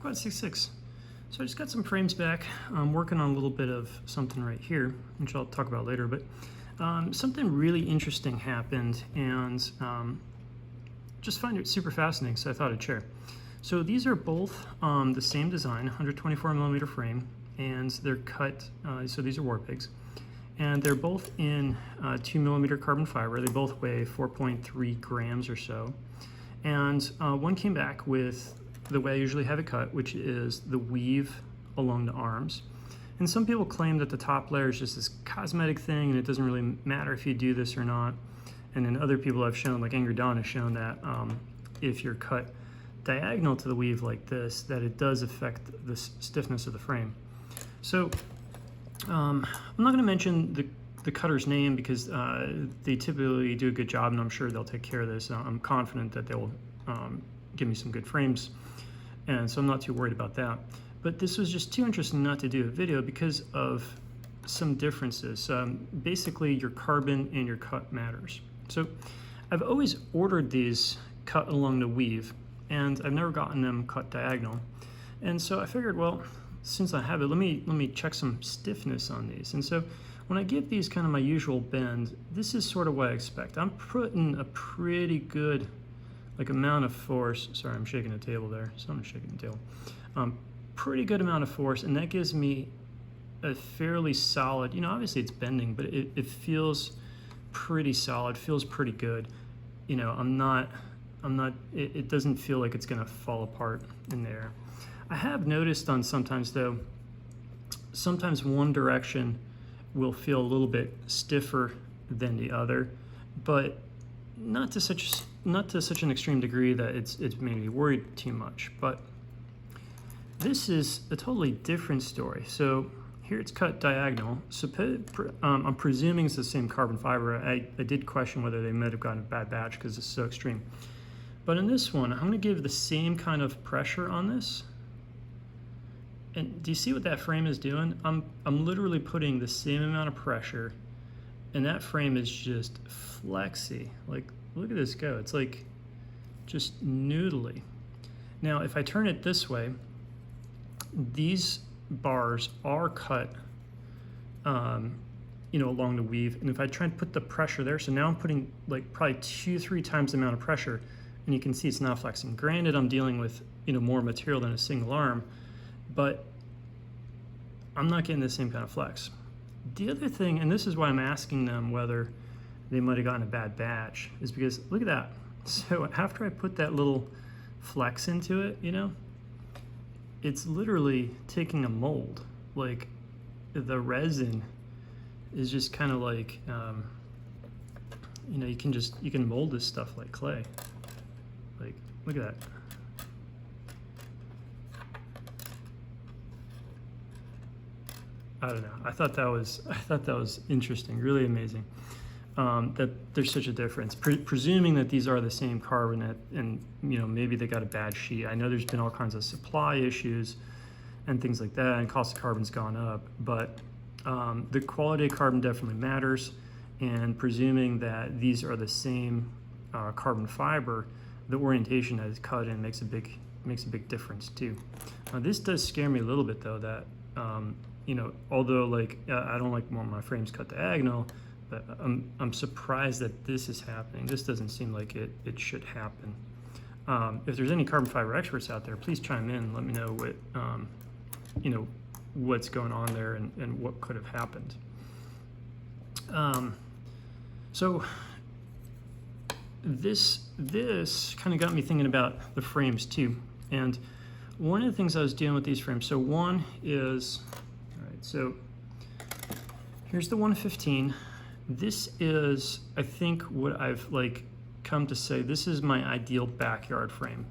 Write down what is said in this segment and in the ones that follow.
Quad 66. So I just got some frames back. I'm working on a little bit of something right here, which I'll talk about later, but something really interesting happened, and just find it super fascinating, so I thought I'd share. So these are both the same design, 124 millimeter frame, and they're cut, so these are war pigs. And they're both in 2 millimeter carbon fiber. They both weigh 4.3 grams or so. And one came back with the way I usually have it cut, which is the weave along the arms. And some people claim that the top layer is just this cosmetic thing and it doesn't really matter if you do this or not. And then other people I've shown, like Angry Dawn has shown that if you're cut diagonal to the weave like this, that it does affect the stiffness of the frame. So I'm not going to mention the cutter's name because they typically do a good job, and I'm sure they'll take care of this. I'm confident that they'll give me some good frames, and so I'm not too worried about that. But this was just too interesting not to do a video because of some differences. Basically, your carbon and your cut matters. So I've always ordered these cut along the weave, and I've never gotten them cut diagonal. And so I figured, well, since I have it, let me check some stiffness on these. And so when I give these kind of my usual bend, this is sort of what I expect. I'm putting a pretty good amount of force. Sorry, I'm shaking the table there. Someone's shaking the table. Pretty good amount of force, and that gives me a fairly solid, obviously it's bending, but it feels pretty solid, feels pretty good. It doesn't feel like it's gonna fall apart in there. I have noticed on sometimes one direction will feel a little bit stiffer than the other, but not to such an extreme degree that it's made me worried too much. But this is a totally different story. So here it's cut diagonal. So I'm presuming it's the same carbon fiber. I did question whether they might have gotten a bad batch because it's so extreme. But in this one, I'm going to give the same kind of pressure on this. And do you see what that frame is doing? I'm literally putting the same amount of pressure, and that frame is just flexy. Like, look at this go. It's like just noodly. Now, if I turn it this way, these bars are cut, along the weave. And if I try and put the pressure there, so now I'm putting like probably 2-3 times the amount of pressure, and you can see it's not flexing. Granted, I'm dealing with more material than a single arm, but I'm not getting the same kind of flex. The other thing, and this is why I'm asking them whether they might have gotten a bad batch, is because look at that. So after I put that little flex into it, it's literally taking a mold. Like the resin is just kind of like, you can mold this stuff like clay. Like, look at that. I don't know. I thought that was interesting, really amazing. That there's such a difference. Presuming that these are the same carbon, and maybe they got a bad sheet. I know there's been all kinds of supply issues and things like that, and cost of carbon's gone up. But the quality of carbon definitely matters. And presuming that these are the same carbon fiber, the orientation that is cut in makes a big difference too. This does scare me a little bit though. That although I don't like when my frames cut diagonal, but I'm surprised that this is happening. This doesn't seem like it should happen. If there's any carbon fiber experts out there, please chime in and let me know what what's going on there and what could have happened. So this kind of got me thinking about the frames too. And one of the things I was dealing with these frames, so one is, all right, so here's the 115. This is, I think, what I've come to say, this is my ideal backyard frame.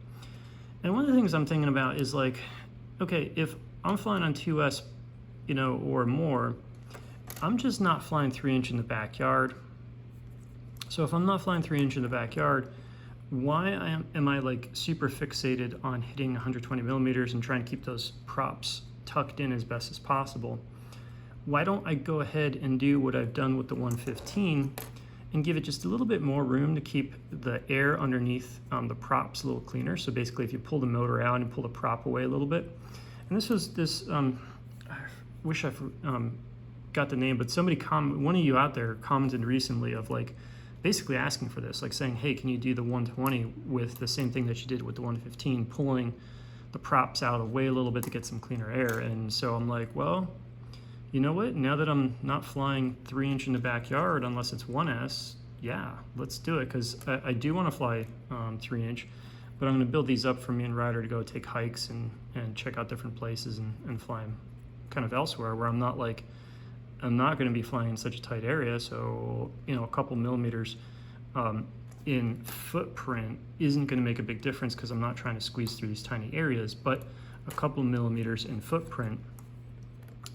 And one of the things I'm thinking about is okay, if I'm flying on 2S, or more, I'm just not flying 3-inch in the backyard. So if I'm not flying 3-inch in the backyard, why am I super fixated on hitting 120 millimeters and trying to keep those props tucked in as best as possible? Why don't I go ahead and do what I've done with the 115 and give it just a little bit more room to keep the air underneath the props a little cleaner. So basically if you pull the motor out and pull the prop away a little bit. And this was this, I wish I got the name, but somebody, one of you out there commented recently of like, basically asking for this, like saying, hey, can you do the 120 with the same thing that you did with the 115, pulling the props out away a little bit to get some cleaner air. And so I'm like, well, you know what? Now that I'm not flying 3-inch in the backyard, unless it's 1S, yeah, let's do it. Because I do want to fly 3-inch, but I'm going to build these up for me and Ryder to go take hikes and check out different places and fly them kind of elsewhere where I'm not like, I'm not going to be flying in such a tight area. So, you know, a couple millimeters in footprint isn't going to make a big difference because I'm not trying to squeeze through these tiny areas, but a couple millimeters in footprint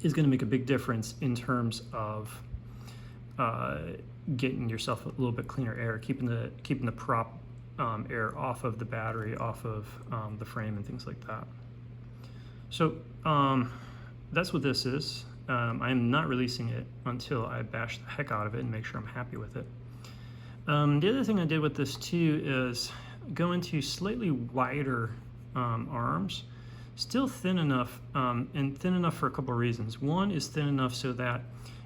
is going to make a big difference in terms of getting yourself a little bit cleaner air, keeping the prop air off of the battery, off of the frame and things like that. So that's what this is. I'm not releasing it until I bash the heck out of it and make sure I'm happy with it. The other thing I did with this too is go into slightly wider arms, still thin enough, and thin enough for a couple of reasons. One is thin enough so that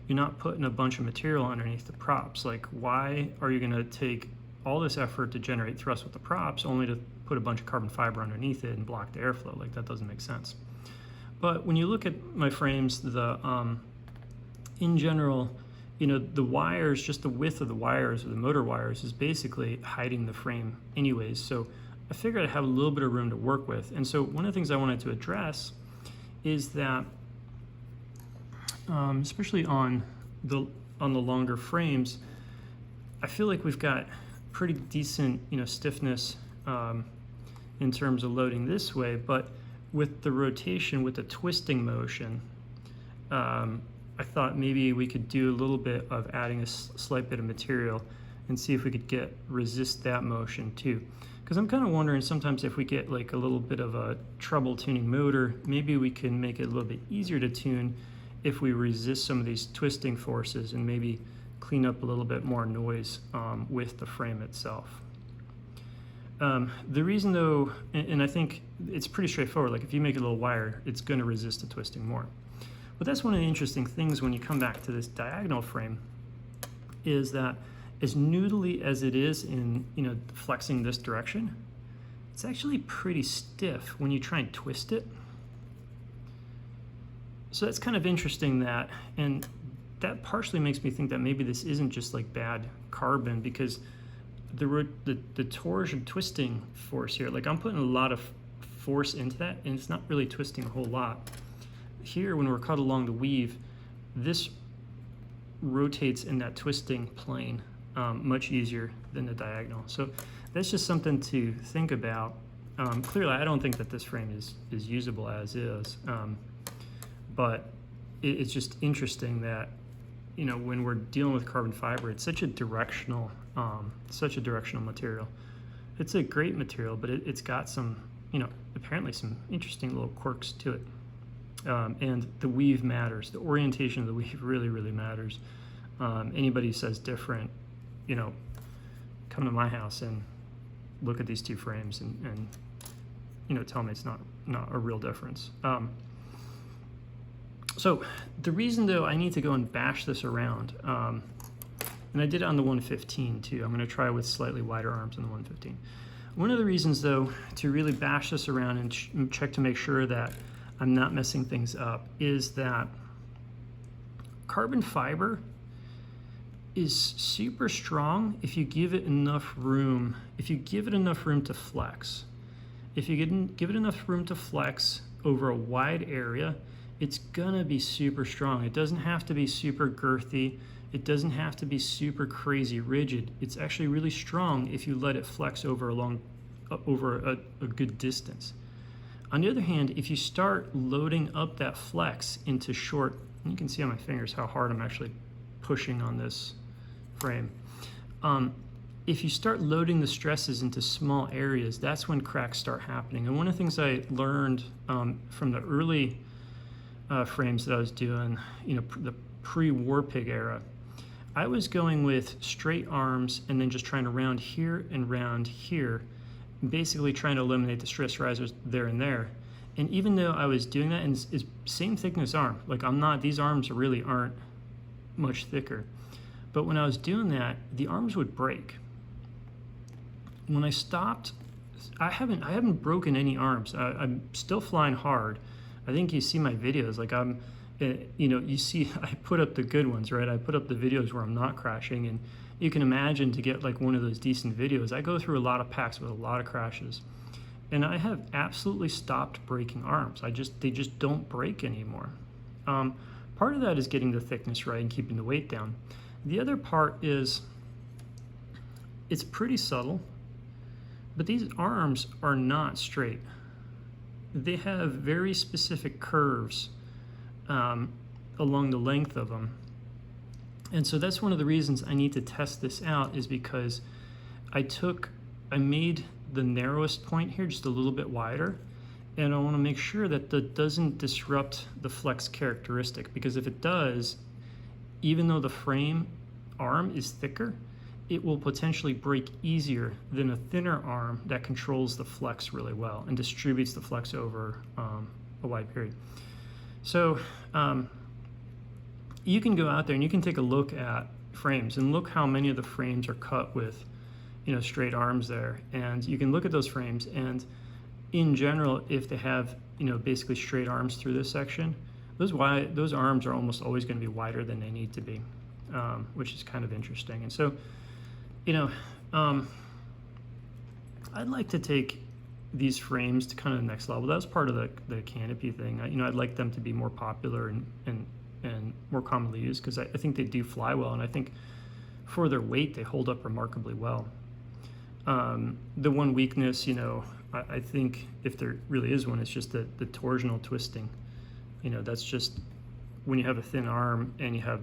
you're not putting a bunch of material underneath the props. Like, why are you going to take all this effort to generate thrust with the props only to put a bunch of carbon fiber underneath it and block the airflow? Like, that doesn't make sense. But when you look at my frames, in general, you know, the wires, just the width of the wires or the motor wires is basically hiding the frame anyways. So I figured I'd have a little bit of room to work with. And so one of the things I wanted to address is that, especially on the longer frames, I feel like we've got pretty decent, you know, stiffness in terms of loading this way, but with the rotation, with the twisting motion, I thought maybe we could do a little bit of adding a slight bit of material and see if we could resist that motion too. Because I'm kind of wondering sometimes if we get like a little bit of a trouble tuning motor, maybe we can make it a little bit easier to tune if we resist some of these twisting forces and maybe clean up a little bit more noise with the frame itself. The reason though, and I think it's pretty straightforward, like if you make it a little wider, it's going to resist the twisting more. But that's one of the interesting things when you come back to this diagonal frame, is that as noodly as it is in, you know, flexing this direction, it's actually pretty stiff when you try and twist it. So that's kind of interesting that, and that partially makes me think that maybe this isn't just like bad carbon, because the torsion twisting force here, like I'm putting a lot of force into that and it's not really twisting a whole lot. Here, when we're cut along the weave, this rotates in that twisting plane much easier than the diagonal. So that's just something to think about. Clearly, I don't think that this frame is usable as is, but it's just interesting that, you know, when we're dealing with carbon fiber, it's such a directional material. It's a great material, but it's got some, you know, apparently some interesting little quirks to it. And the weave matters. The orientation of the weave really, really matters. Anybody who says different, you know, come to my house and look at these two frames and you know, tell me it's not a real difference. So the reason though I need to go and bash this around, and I did it on the 115 too. I'm going to try with slightly wider arms on the 115. One of the reasons though to really bash this around and check to make sure that I'm not messing things up is that carbon fiber is super strong if you give it enough room. If you give it enough room to flex. If you give it enough room to flex over a wide area, it's gonna be super strong. It doesn't have to be super girthy. It doesn't have to be super crazy rigid. It's actually really strong if you let it flex over a good distance. On the other hand, if you start loading up that flex into short, you can see on my fingers how hard I'm actually pushing on this frame. If you start loading the stresses into small areas, that's when cracks start happening. And one of the things I learned from the early frames that I was doing, you know, the pre-Warpig era, I was going with straight arms and then just trying to round here and round here, basically trying to eliminate the stress risers there and there. And even though I was doing that, and it's same thickness arm, like these arms really aren't much thicker. But when I was doing that, the arms would break. When I stopped, I haven't broken any arms. I'm still flying hard. I think you see my videos, like you see I put up the good ones, right? I put up the videos where I'm not crashing, and you can imagine to get like one of those decent videos, I go through a lot of packs with a lot of crashes. And I have absolutely stopped breaking arms. They just don't break anymore. Part of that is getting the thickness right and keeping the weight down. The other part is it's pretty subtle, but these arms are not straight. They have very specific curves along the length of them. And so that's one of the reasons I need to test this out, is because I made the narrowest point here just a little bit wider, and I want to make sure that that doesn't disrupt the flex characteristic, because if it does, even though the frame arm is thicker, it will potentially break easier than a thinner arm that controls the flex really well and distributes the flex over a wide period. So you can go out there and you can take a look at frames and look how many of the frames are cut with straight arms there, and you can look at those frames, and in general, if they have basically straight arms through this section, those arms are almost always going to be wider than they need to be, which is kind of interesting. And so I'd like to take these frames to kind of the next level. That was part of the canopy thing. I'd like them to be more popular and more commonly used, because I think they do fly well, and I think for their weight they hold up remarkably well. The one weakness, I think, if there really is one, it's just the torsional twisting. That's just when you have a thin arm and you have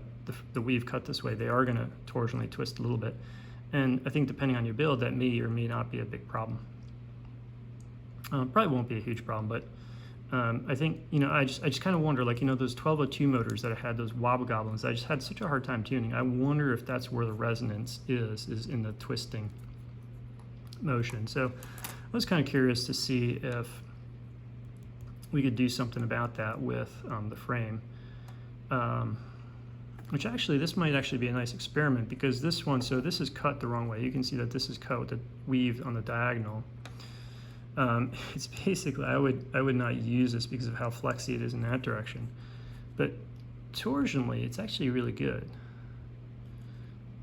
the weave cut this way, they are going to torsionally twist a little bit. And I think depending on your build, that may or may not be a big problem. Probably won't be a huge problem, but I think, I just kind of wonder, like, those 1202 motors that I had, those wobble goblins, I just had such a hard time tuning. I wonder if that's where the resonance is in the twisting motion. So I was kind of curious to see if we could do something about that with the frame, which actually, this might actually be a nice experiment, because this one, so this is cut the wrong way. You can see that this is cut with the weave on the diagonal. It's basically, I would not use this because of how flexy it is in that direction, but torsionally it's actually really good.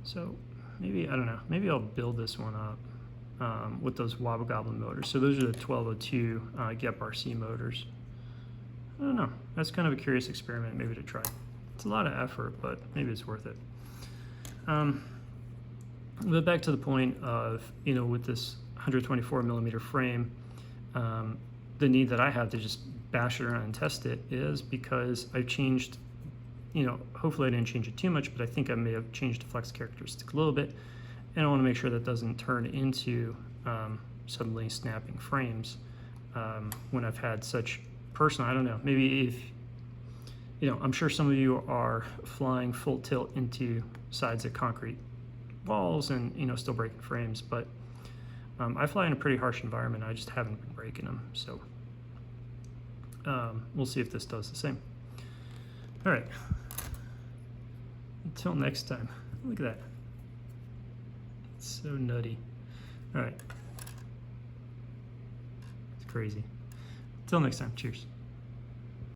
So maybe, I don't know, maybe I'll build this one up with those wobble goblin motors. So those are the 1202 GEP RC motors. I don't know, that's kind of a curious experiment maybe to try. It's a lot of effort, but maybe it's worth it. But back to the point of, with this 124 millimeter frame, the need that I have to just bash it around and test it is because I've changed, hopefully I didn't change it too much, but I think I may have changed the flex characteristic a little bit, and I want to make sure that doesn't turn into suddenly snapping frames when I've had such personal, I don't know, maybe if, I'm sure some of you are flying full tilt into sides of concrete walls and, still breaking frames, but I fly in a pretty harsh environment. I just haven't been breaking them, so we'll see if this does the same. All right, until next time. Look at that, it's so nutty. All right, it's crazy. Until next time, cheers.